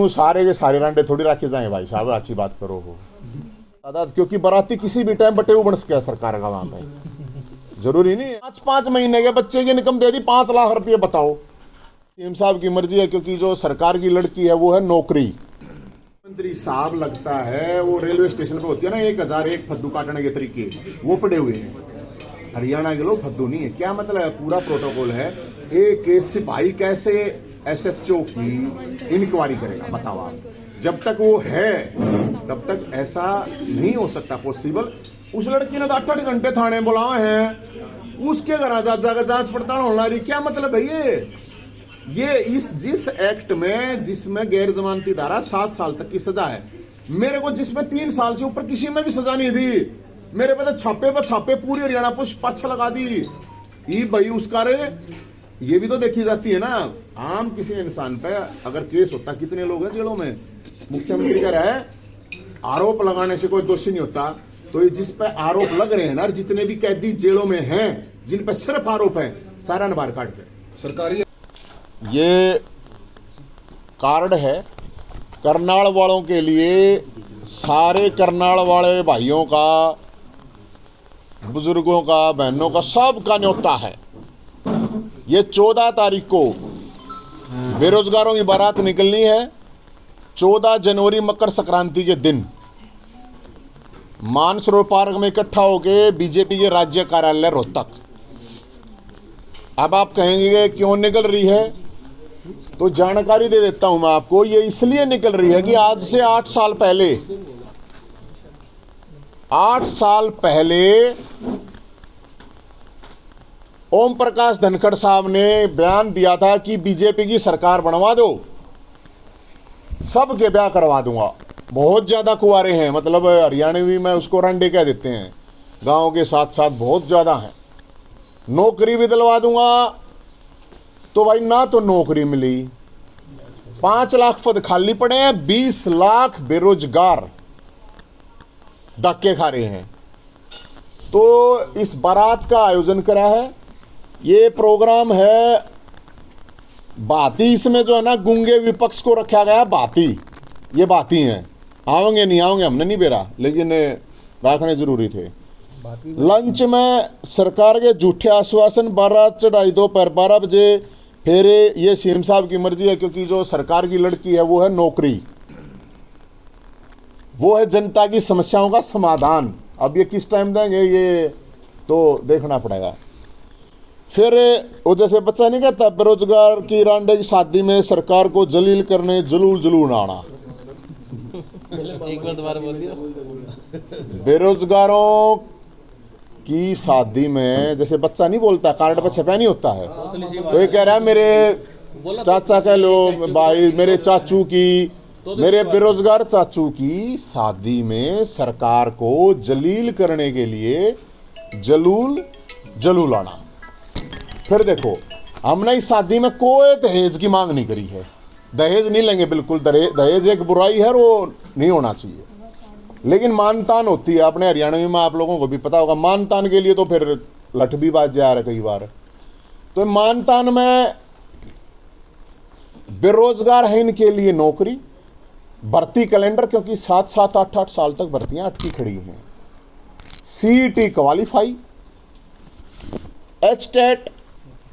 यूं सारे के सारे रांडे थोड़ी रखे जाए भाई साहब, अच्छी बात करो हो दादा, क्योंकि बराती किसी भी टाइम बटे बन सके सरकार का वहां पे, जरूरी नहीं है। 5-5 महीने के बच्चे की इनकम दे दी 5 लाख रुपये, बताओ। सीएम साहब की मर्जी है, क्योंकि जो सरकार की लड़की है वो है नौकरी। मंत्री साहब लगता है वो रेलवे स्टेशन पे होती है ना 1001 फद्दू काटने के तरीके, वो पड़े हुए हैं। हरियाणा के लोग फद्दू नहीं है, क्या मतलब है, पूरा प्रोटोकॉल है। एक सिपाही कैसे एसएचओ की इंक्वायरी करेगा, बताओ आप। जब तक वो है तब तक ऐसा नहीं हो सकता पॉसिबल। उस लड़की ने तो 8-8 घंटे थाने बुलाए हैं, उसके घर जाकर जांच पड़ताल होना रही, क्या मतलब है ये इस जिस एक्ट में जिसमें गैर जमानती धारा 7 साल तक की सजा है, मेरे को जिसमें 3 साल से ऊपर किसी में भी सजा नहीं दी, मेरे पे तो छापे पर छापे पूरी हरियाणा पुलिस पाछा लगा दी। ये भाई उसका रे ये भी तो देखी जाती है ना। आम किसी इंसान पे अगर केस होता, कितने लोग हैं जेलों में, मुख्यमंत्री कह रहा है आरोप लगाने से कोई दोषी नहीं होता, तो ये जिस पे आरोप लग रहे हैं ना, जितने भी कैदी जेलों में हैं जिन पे सिर्फ आरोप है, सारा ने बाहर काट के सरकारी। ये कार्ड है करनाल वालों के लिए, सारे करनाल वाले भाइयों का, बुजुर्गों का, बहनों का, सब का न्योता है। ये 14 तारीख को बेरोजगारों की बारात निकलनी है। 14 जनवरी मकर संक्रांति के दिन मानसरोवर पार्क में इकट्ठा होकर बीजेपी के राज्य कार्यालय रोहतक। अब आप कहेंगे क्यों निकल रही है, तो जानकारी दे देता हूं मैं आपको। ये इसलिए निकल रही है कि आज से 8 साल पहले 8 साल पहले ओम प्रकाश धनखड़ साहब ने बयान दिया था कि बीजेपी की सरकार बनवा दो, सबके ब्याह करवा दूंगा। बहुत ज़्यादा कुंवारे हैं, मतलब हरियाणवी में उसको रंडे कह देते हैं, गांव के साथ साथ बहुत ज़्यादा हैं। नौकरी भी दिलवा दूंगा, तो भाई ना तो नौकरी मिली, 5 लाख पद खाली पड़े हैं, 20 लाख बेरोजगार धक्के खा रहे हैं। तो इस बारात का आयोजन करा है। ये प्रोग्राम है बाती, इसमें जो है ना गूंगे विपक्ष को रखा गया। बाती, ये बाती हैं, आओगे नहीं आओगे हमने नहीं बेरा, लेकिन रखने जरूरी थे। लंच में सरकार के झूठे आश्वासन, बारात चढ़ाई दोपहर 12 बजे, फिर ये सीएम साहब की मर्जी है, क्योंकि जो सरकार की लड़की है वो है नौकरी, वो है जनता की समस्याओं का समाधान। अब ये किस टाइम देंगे ये तो देखना पड़ेगा। फिर वो जैसे बच्चा नहीं कहता, बेरोजगार की रांडे की शादी में सरकार को जलील करने जलूल जलूल आना। एक बार दोबारा बोल दिया। बेरोजगारों की शादी में जैसे बच्चा नहीं बोलता, कार्ड पर छपा नहीं होता है, तो ये कह रहा है मेरे चाचा कह लो भाई, मेरे चाचू की, मेरे बेरोजगार चाचू की शादी में सरकार को जलील करने के लिए जलूल जलूल आना। फिर देखो, हमने इस शादी में कोई दहेज की मांग नहीं करी है, दहेज नहीं लेंगे बिल्कुल। दहेज एक बुराई है और वो नहीं होना चाहिए, लेकिन मानतान होती है। अपने हरियाणा में आप लोगों को भी पता होगा, मानतान के लिए तो फिर लठ भी बाज जा रहा है कई बार। तो मानतान में बेरोजगार है, इनके लिए नौकरी, भर्ती कैलेंडर, क्योंकि 7-7, 8-8 साल तक भर्तियां अटकी खड़ी हैं। सीईटी क्वालिफाई, एचटेट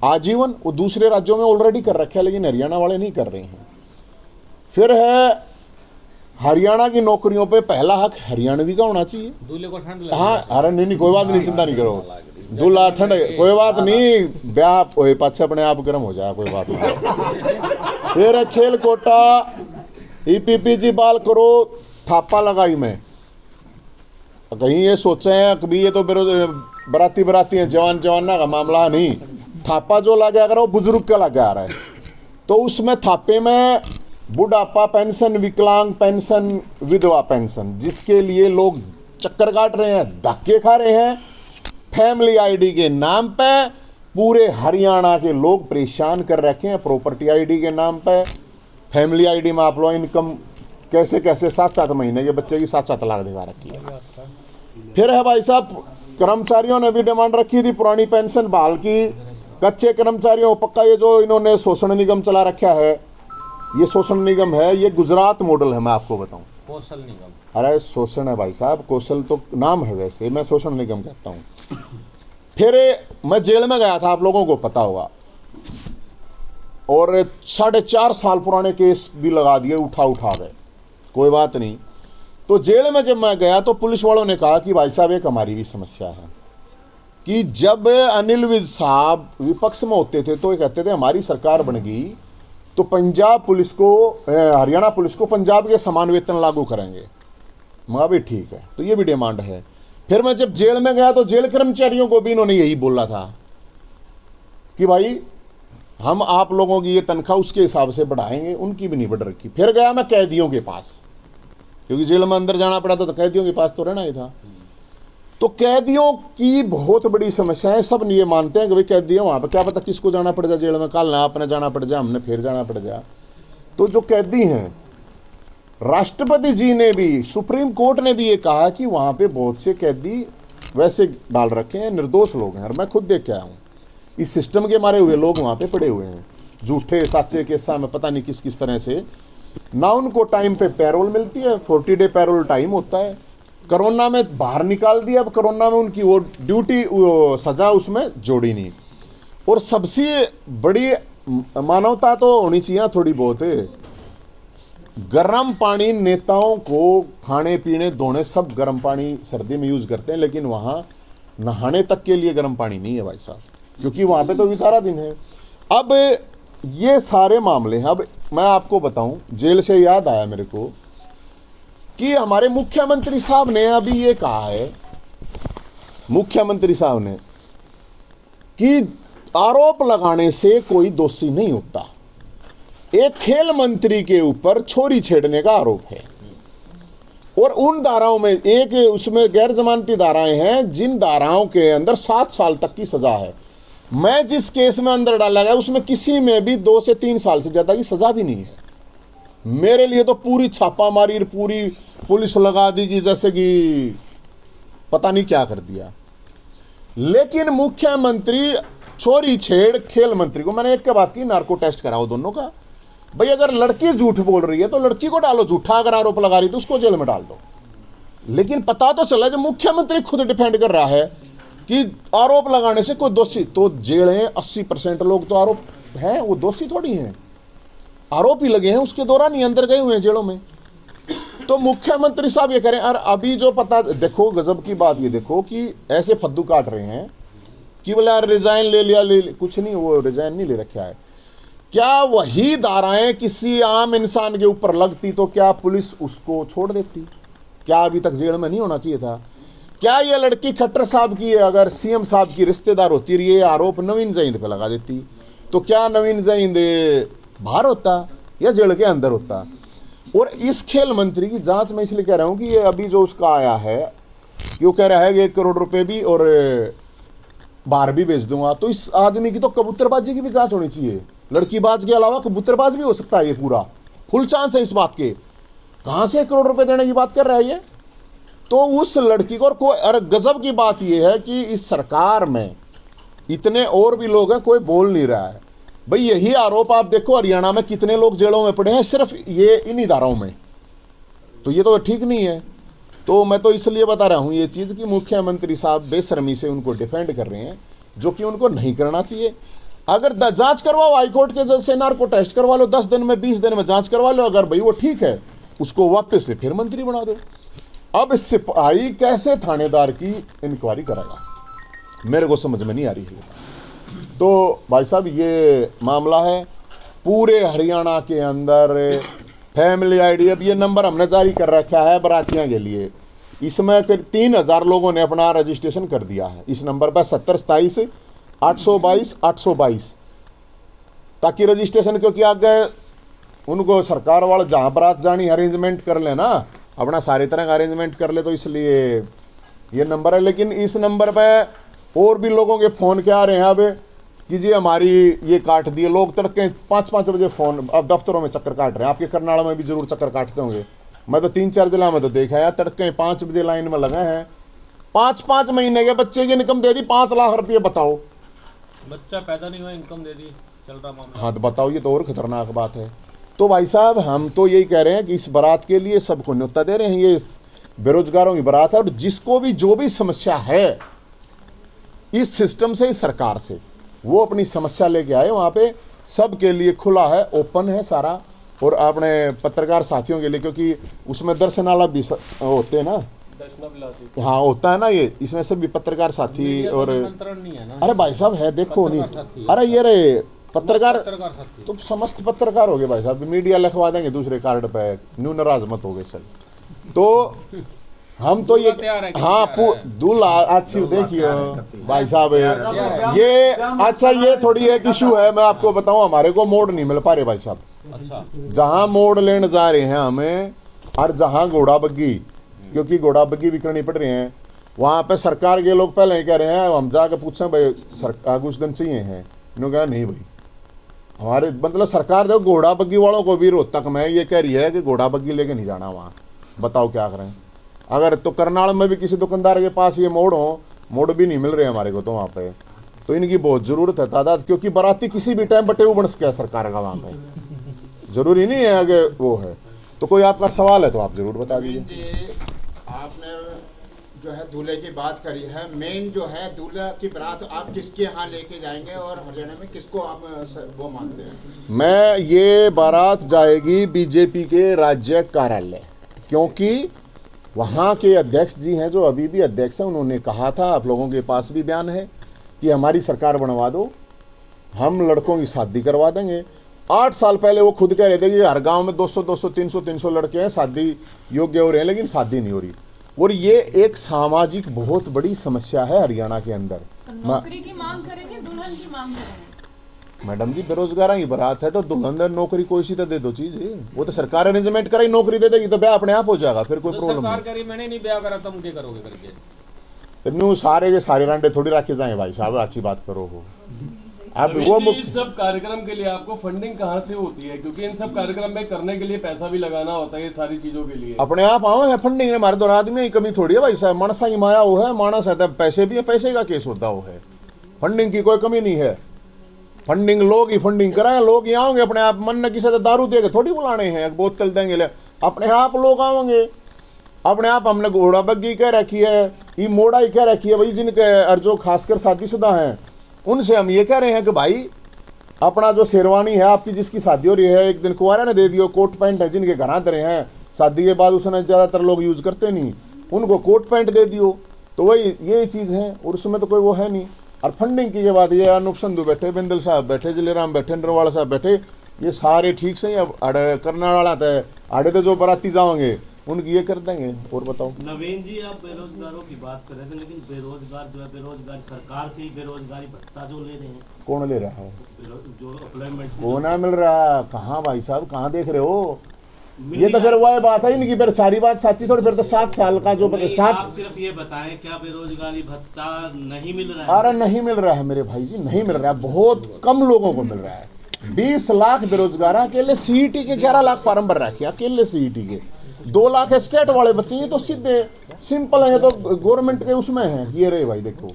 आजीवन, वो दूसरे राज्यों में ऑलरेडी कर रखे हैं, लेकिन हरियाणा वाले नहीं कर रहे हैं। फिर है हरियाणा की नौकरियों पे पहला हक हरियाणवी का होना चाहिए। दूल्हे को ठंड लगे, हाँ, अरे नहीं कोई बात नहीं, चिंता नहीं करो, दूल्हा ठंड कोई बात नहीं, ब्याह पाछे अपने आप गर्म हो जाए, कोई बात नहीं। फिर है खेल कोटा, ईपीपीजी बाल करो, थापा लगाई में। कहीं ये सोचे हैं कभी ये तो बराती है, जवाना का मामला नहीं, थापा जो लगा करो बुजुर्ग का लगा रहा है, तो उसमें थापे में बुढ़ापा पेंशन, विकलांग पेंशन, विधवा पेंशन, जिसके लिए लोग चक्कर काट रहे हैं, धक्के खा रहे हैं, फैमिली आईडी के नाम पे पूरे हरियाणा के लोग परेशान कर रखे हैं। प्रॉपर्टी आईडी के नाम पे, फैमिली आईडी में आप लोग इनकम कैसे 7-7 महीने के बच्चे की 7-7 लाख दिखा रखी है। फिर है भाई साहब, कर्मचारियों ने भी डिमांड रखी थी पुरानी पेंशन बहाल की। कच्चे कर्मचारियों पक्का, ये जो इन्होंने शोषण निगम चला रखा है, ये शोषण निगम है, ये गुजरात मॉडल है, मैं आपको बताऊं। कौशल निगम, अरे शोषण है भाई साहब, कौशल तो नाम है, वैसे मैं शोषण निगम कहता हूं। फिर मैं जेल में गया था, आप लोगों को पता होगा, और 4.5 साल पुराने केस भी लगा दिए, उठा गए, कोई बात नहीं। तो जेल में जब मैं गया तो पुलिस वालों ने कहा कि भाई साहब एक हमारी भी समस्या है कि जब अनिल विज साहब विपक्ष में होते थे तो ये कहते थे हमारी सरकार बन गई तो पंजाब पुलिस को, हरियाणा पुलिस को पंजाब के समान वेतन लागू करेंगे। मैं भी ठीक है, तो ये भी डिमांड है। फिर मैं जब जेल में गया तो जेल कर्मचारियों को भी इन्होंने यही बोला था कि भाई हम आप लोगों की ये तनख्वाह उसके हिसाब से बढ़ाएंगे, उनकी भी नहीं बढ़ रखी। फिर गया मैं कैदियों के पास, क्योंकि जेल में अंदर जाना पड़ा था तो कैदियों के पास तो रहना ही था। तो कैदियों की बहुत बड़ी समस्या है, सब ये मानते हैं कि भाई कैदी है वहाँ पर, क्या पता किसको जाना पड़ जाए जेल में, कल ना आपने जाना पड़ जाए, हमने फिर जाना पड़ जाए। तो जो कैदी हैं, राष्ट्रपति जी ने भी, सुप्रीम कोर्ट ने भी ये कहा कि वहाँ पे बहुत से कैदी वैसे डाल रखे हैं, निर्दोष लोग हैं, और मैं खुद देख के आया हूँ। इस सिस्टम के मारे हुए लोग वहाँ पे पड़े हुए हैं, झूठे सच्चे के साथ में पता नहीं किस किस तरह से। ना उनको टाइम पे पैरोल मिलती है, 40 डे पैरोल टाइम होता है। कोरोना में बाहर निकाल दिया, अब कोरोना में उनकी वो ड्यूटी, वो सजा उसमें जोड़ी नहीं। और सबसे बड़ी मानवता तो होनी चाहिए थोड़ी बहुत, गर्म पानी नेताओं को खाने पीने धोने सब गर्म पानी सर्दी में यूज करते हैं, लेकिन वहाँ नहाने तक के लिए गर्म पानी नहीं है भाई साहब, क्योंकि वहाँ पे तो भी सारा दिन है। अब ये सारे मामले हैं। अब मैं आपको बताऊं, जेल से याद आया मेरे को कि हमारे मुख्यमंत्री साहब ने अभी ये कहा है, मुख्यमंत्री साहब ने, कि आरोप लगाने से कोई दोषी नहीं होता। एक खेल मंत्री के ऊपर छोरी छेड़ने का आरोप है, और उन धाराओं में एक उसमें गैर जमानती धाराएं हैं, जिन धाराओं के अंदर 7 साल तक की सजा है। मैं जिस केस में अंदर डाला गया उसमें किसी में भी 2 से 3 साल से ज्यादा की सजा भी नहीं है। मेरे लिए तो पूरी छापामारी, पूरी पुलिस लगा दी कि जैसे कि पता नहीं क्या कर दिया। लेकिन मुख्यमंत्री छोरी छेड़ खेल मंत्री को, मैंने एक के बात की, नार्को टेस्ट कराओ दोनों का। भाई अगर लड़की झूठ बोल रही है तो लड़की को डालो झूठा, अगर आरोप लगा रही तो उसको जेल में डाल दो। लेकिन पता तो चला जब मुख्यमंत्री खुद डिफेंड कर रहा है कि आरोप लगाने से कोई दोषी, तो जेलें 80% लोग तो आरोप हैं, वो दोषी थोड़ी हैं, आरोप ही लगे हैं, उसके दौरान ही अंदर गए हुए हैं जेलों में। तो मुख्यमंत्री साहब ये करें। और अभी जो पता, देखो गजब की बात ये देखो कि ऐसे फद्दू काट रहे हैं कि बोले यार रिजाइन ले लिया, कुछ नहीं, वो रिजाइन नहीं ले रखा है। क्या वही धाराएं किसी आम इंसान के ऊपर लगती तो क्या पुलिस उसको छोड़ देती? क्या अभी तक जेल में नहीं होना चाहिए था? क्या ये लड़की खट्टर साहब की अगर सीएम साहब की रिश्तेदार होती रही, ये आरोप नवीन जैद पे लगा देती, तो क्या नवीन जैद बाहर होता या जेल के अंदर होता? और इस खेल मंत्री की जांच मैं इसलिए कह रहा हूं कि ये अभी जो उसका आया है, क्यों कह रहा है कि 1 करोड़ रुपए भी और बाहर भी भेज दूंगा, तो इस आदमी की तो कबूतरबाजी की भी जांच होनी चाहिए। लड़कीबाज के अलावा कबूतरबाज भी हो सकता है, ये पूरा फुल चांस है इस बात के। कहां से 1 करोड़ रुपए देने की बात कर रहा है ये? तो उस लड़की को, और कोई, अरे गजब की बात यह है कि इस सरकार में इतने और भी लोग हैं, कोई बोल नहीं रहा है। भाई यही आरोप आप देखो हरियाणा में कितने लोग जेलों में पड़े हैं सिर्फ ये इन्हीं धाराओं में, तो ये तो ठीक नहीं है। तो मैं तो इसलिए बता रहा हूं ये चीज कि मुख्यमंत्री साहब बेशर्मी से उनको डिफेंड कर रहे हैं, जो कि उनको नहीं करना चाहिए। अगर जांच करवाओ, हाईकोर्ट के जज से नार्को टेस्ट करवा लो, 10 दिन में 20 दिन में जांच करवा लो, अगर भाई वो ठीक है उसको वापस से फिर मंत्री बना दो। अब सिपाही कैसे थानेदार की इंक्वायरी करेगा, मेरे को समझ में नहीं आ रही है। तो भाई साहब ये मामला है पूरे हरियाणा के अंदर। फैमिली आईडी, अब ये नंबर हमने जारी कर रखा है बरातियां के लिए, इसमें 3000 लोगों ने अपना रजिस्ट्रेशन कर दिया है इस नंबर पर 7027 822 822, ताकि रजिस्ट्रेशन, क्योंकि आगे उनको सरकार वाले जहाँ बारात जानी अरेंजमेंट कर लेना, अपना सारी तरह का अरेंजमेंट कर ले, तो इसलिए ये नंबर है। लेकिन इस नंबर पे और भी लोगों के फ़ोन क्या आ रहे हैं अब कि जी हमारी ये काट दिए। लोग तड़के 5-5 बजे फ़ोन, अब दफ्तरों में चक्कर काट रहे हैं, आपके करनाल में भी जरूर चक्कर काटते होंगे। मैं तो 3-4 जिला में तो देखा है, तड़के 5 बजे लाइन में लगे हैं। 5-5 महीने के बच्चे की इनकम दे दी 5 लाख रुपये, बताओ। बच्चा पैदा नहीं हुआ इनकम दे दी, चल रहा मामला। हाँ तो बताओ, ये तो और खतरनाक बात है। तो भाई साहब हम तो यही कह रहे हैं कि इस बारात के लिए सबको न्योता दे रहे हैं, ये बेरोजगारों की बारात है, और जिसको भी जो भी समस्या है इस सिस्टम से, इस सरकार से, वो अपनी समस्या लेके आए। वहाँ पे सबके लिए खुला है, ओपन है सारा, और अपने पत्रकार साथियों के लिए, क्योंकि उसमें दर्शनाला भी होते हैं ना, हाँ होता है ना, ये इसमें सभी पत्रकार साथी और नहीं है ना। अरे भाई साहब है, देखो नहीं, अरे ये रे पत्रकार तो समस्त पत्रकार हो गए भाई साहब, मीडिया लिखवा देंगे दूसरे कार्ड पे, न्यू नाराज मत हो गए सर। तो हम तो ये हाँ दूल्हा अच्छी देखिए भाई साहब, ये अच्छा ये थोड़ी एक इशू है, मैं आपको बताऊं, हमारे को मोड़ नहीं मिल पा रहे भाई साहब। अच्छा, जहां मोड़ लेने जा रहे हैं हमें, और जहां घोड़ा बग्गी, क्योंकि घोड़ा बग्गी भी करनी पड़ रही है, वहां पे सरकार के लोग पहले ही कह रहे हैं, हम जाके पूछे भाई सरकार कुछ दिन चाहिए हैं, इन्होंने कहा नहीं भाई हमारे, मतलब सरकार देखो घोड़ा बग्गी वालों को भी रोहतक में ये कह रही है कि घोड़ा बग्गी लेके नहीं जाना वहाँ, बताओ क्या करें। अगर तो करनाल में भी किसी दुकानदार के पास ये मोड़ भी नहीं मिल रहे हमारे को, तो वहाँ पे तो इनकी बहुत ज़रूरत है तादाद, क्योंकि बाराती किसी भी टाइम बटे बन सके सरकार का वहाँ पे, जरूरी नहीं है कि वो है। तो कोई आपका सवाल है तो आप जरूर बता दीजिए। आपने जो है दूल्हे की बात करी है, मेन जो है दूल्हा की बारात आप किसके यहाँ लेके जाएंगे और हरियाणा में किसको आप वो मानते हैं? मैं ये बारात जाएगी बीजेपी के राज्य कार्यालय, क्योंकि वहाँ के अध्यक्ष जी हैं जो अभी भी अध्यक्ष हैं, उन्होंने कहा था, आप लोगों के पास भी बयान है कि हमारी सरकार बनवा दो, हम लड़कों की शादी करवा देंगे। 8 साल पहले वो खुद कह रहे थे कि हर गांव में 200 300 लड़के हैं शादी योग्य हो रहे हैं, लेकिन शादी नहीं हो रही। और ये एक सामाजिक बहुत बड़ी समस्या है हरियाणा के अंदर। नौकरी की मांग करेंगे, दुल्हन की मांग करेंगे? मैडम जी बेरोजगार की बारात है, तो दुल्हन नौकरी कोई सी तो दे दो चीज, वो तो सरकार अरेंजमेंट कराई, नौकरी दे देगी तो ब्याह अपने आप हो जाएगा, फिर कोई प्रॉब्लम नहीं। सरकार करी, मैंने नहीं ब्याह करा, तुम क्या करोगे करके? न्यू सारे के सारे रांडे थोड़ी रखे जाए भाई साहब, अच्छी बात करो हो आप। वो इन सब कार्यक्रम के लिए आपको फंडिंग कहाँ से होती है? क्योंकि इन सब कार्यक्रम में करने के लिए पैसा भी लगाना होता है, ये सारी चीजों के लिए अपने आप आओ है फंडिंग ने, हमारे दौरान आदमी की कमी थोड़ी है भाई साहब, मानसा की माया वो है, मानस है तब पैसे भी है, पैसे का केस होता वो है, फंडिंग की कोई कमी नहीं है। फंडिंग लोग ही फंडिंग कराए, लोग ही आओगे अपने आप, मन न किसी से दारू देके थोड़ी बुलाने हैं, बोतल देंगे ले, अपने आप लोग आओगे अपने आप। हमने घोड़ा बग्गी कह रखी है, ये मोड़ा ही कह रखी है भाई, जिनके अर्जो खासकर शादीशुदा हैं उनसे हम ये कह रहे हैं कि भाई अपना जो शेरवानी है आपकी, जिसकी शादी हो रही है, एक दिन कुंवारा ने दे दियो, कोट पैंट है जिनके घर आते रहे हैं शादी के बाद, उसने ज़्यादातर लोग यूज करते नहीं, उनको कोट पैंट दे दियो, तो वही ये चीज़ है, और उसमें तो कोई वो है नहीं। और फंडिंग की बात, ये अनूप संधू बैठे, बिंदल साहब बैठे, जिलेराम बैठे, नरवाला साहब बैठे, ये सारे ठीक से अब करने वाला था, आड़े तो जो बाराती जाओगे उनकी ये कर देंगे। और बताओ नवीन जी, आप बेरोजगारों की बात कर रहे थे, लेकिन बेरोजगार जो है, बेरोजगारी सरकार से ही बेरोजगारी भत्ता जो ले रहे हैं, कौन ले रहा है? जो अप्लाइमेंट वो ना मिल रहा, कहाँ भाई साहब कहाँ देख रहे हो? ये तो फिर वही बात है इनकी, फिर सारी बात साची थोड़ी, फिर तो 7 साल का जो आप सिर्फ ये बताएं क्या बेरोजगारी भत्ता नहीं मिल रहा है? अरे नहीं मिल रहा है मेरे भाई जी, नहीं मिल रहा है, बहुत कम लोगों को मिल रहा है। 20 लाख बेरोजगार अकेले सीईटी के 11 लाख फॉर्म भर रखे अकेले सीईटी के, 2 लाख स्टेट वाले बच्चे, ये तो सीधे सिंपल है, ये तो गवर्नमेंट के उसमें है। ये रहे भाई देखो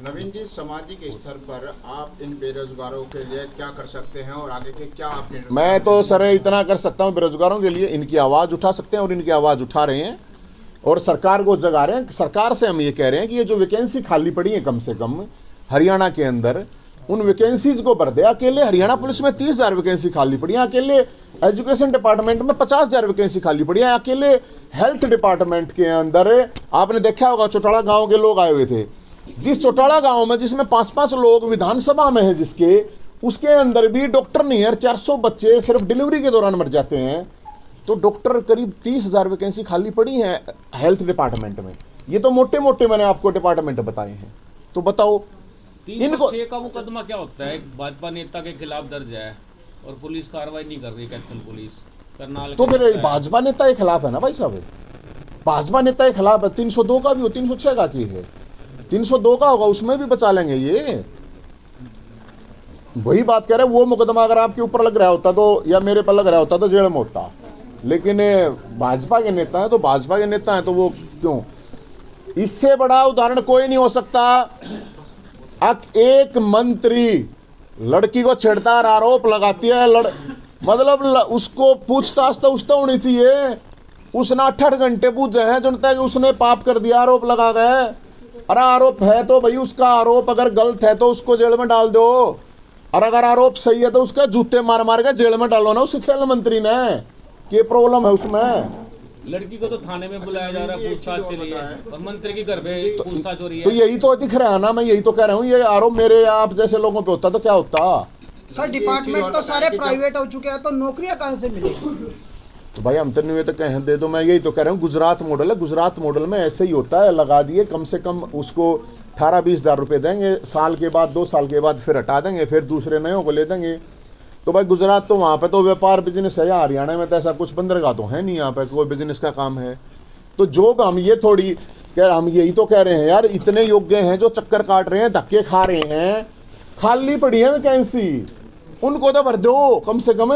नवीन जी, सामाजिक स्तर पर आप इन बेरोजगारों के लिए क्या कर सकते हैं और आगे के क्या आप? मैं तो सर इतना कर सकता हूँ बेरोजगारों के लिए, इनकी आवाज़ उठा सकते हैं और इनकी आवाज़ उठा रहे हैं और सरकार को जगा रहे हैं। सरकार से हम ये कह रहे हैं कि ये जो वैकेंसी खाली पड़ी है कम से कम हरियाणा के अंदर, उन वैकेंसीज को भर दे। अकेले हरियाणा पुलिस में 30,000 वैकेंसी खाली पड़ी है, अकेले एजुकेशन डिपार्टमेंट में 50,000 वैकेंसी खाली पड़ी है, अकेले हेल्थ डिपार्टमेंट के अंदर आपने देखा होगा चौटाला गांव के लोग आए हुए थे, जिस चौटाला गांव में जिसमें 5-5 लोग विधानसभा में है जिसके, उसके अंदर भी डॉक्टर नहीं है। 400 बच्चे सिर्फ डिलीवरी के दौरान मर जाते हैं, तो डॉक्टर करीब 30,000 वैकेंसी खाली पड़ी है हेल्थ डिपार्टमेंट में। ये तो मोटे मोटे मैंने आपको डिपार्टमेंट बताए हैं, तो बताओ 306 का मुकदमा क्या होता है? भाजपा नेता के खिलाफ दर्ज है और पुलिस कार्रवाई नहीं कर रही, कैप्टन पुलिस करनाल। तो फिर भाजपा नेता के खिलाफ है ना भाई साहब, भाजपा नेता के खिलाफ है। 302 का भी हो, 306 का की है, 302 का होगा, उसमें भी बचा लेंगे। ये वही बात कह रहे हैं, वो मुकदमा अगर आपके ऊपर लग रहा होता तो, या मेरे पर लग रहा होता तो जेल में होता, लेकिन भाजपा के नेता है तो भाजपा के नेता है तो वो क्यों? इससे बड़ा उदाहरण कोई नहीं हो सकता। एक मंत्री लड़की को छेड़ता और आरोप लगाती है, मतलब उसको पूछताछ तो उसका होनी चाहिए। उसने 8-8 घंटे पूछे हैं जनता कि उसने पाप कर दिया, आरोप लगा गए। अरे आरोप है तो भाई उसका आरोप अगर गलत है तो उसको जेल में डाल दो, और अगर आरोप सही है तो उसका जूते मार मार के जेल में डालो ना उस खेल मंत्री ने। क्या प्रॉब्लम है उसमें? लड़की को तो थाने में बुलाया जा रहा है पूछताछ के लिए, और मंत्री के घर पे पूछताछ हो रही तो है। यही तो दिख रहा है ना, मैं यही तो कह रहा हूँ। ये आरोप मेरे आप जैसे लोगों पे होता तो क्या होता? सर डिपार्टमेंट तो सारे प्राइवेट हो चुके हैं, तो नौकरियां कहाँ से मिलेगी? तो भाई हम तो नहीं तो कहें दे दो। मैं यही तो कह रहा हूँ, गुजरात मॉडल है, गुजरात मॉडल में ऐसे ही होता है। लगा दिए, कम से कम उसको 18-20 हज़ार रुपये देंगे, साल के बाद 2 साल के बाद फिर हटा देंगे, फिर दूसरे नयों को ले देंगे। तो भाई गुजरात तो वहाँ पे तो व्यापार बिजनेस है, हरियाणा में तो ऐसा कुछ बंदरगाह तो है नहीं, यहाँ पे कोई बिजनेस का काम है। तो जो हम ये थोड़ी कह, हम यही तो कह रहे हैं यार, इतने योग्य हैं जो चक्कर काट रहे हैं, धक्के खा रहे हैं, खाली पड़ी है वैकेंसी, उनको तो भर दो कम से कम।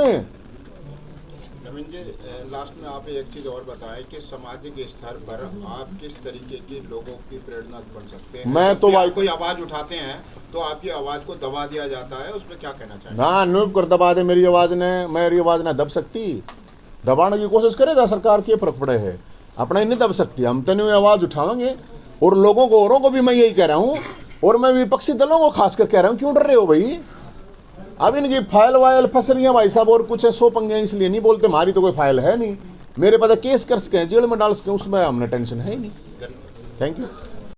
नवीन जी, लास्ट में आप एक चीज़ और बताएं कि सामाजिक स्तर पर आप किस तरीके की लोगों की प्रेरणा बन सकते हैं? मैं तो भाई कोई आवाज़ उठाते हैं तो आपकी आवाज़ को दबा दिया जाता है, उसमें क्या कहना चाहिए? ना नुब कर दबा दे मेरी आवाज़ ने, मेरी आवाज़ ना दब सकती। दबाने की कोशिश करेगा सरकार के फर्क पड़े है, अपना ही नहीं दब सकती। हम तो नहीं आवाज़ उठाएंगे, और लोगों को, औरों को भी मैं यही कह रहा हूँ, और मैं विपक्षी दलों को खासकर कह रहा हूँ, क्यों डर रहे हो भाई? अब इनकी फाइल वाइल फंस रही है भाई साहब, और कुछ है 100 पंगे, इसलिए नहीं बोलते। हमारी तो कोई फाइल है नहीं, मेरे पता केस कर सके, जेल में डाल सके, उसमें हमने टेंशन है ही नहीं। Thank you.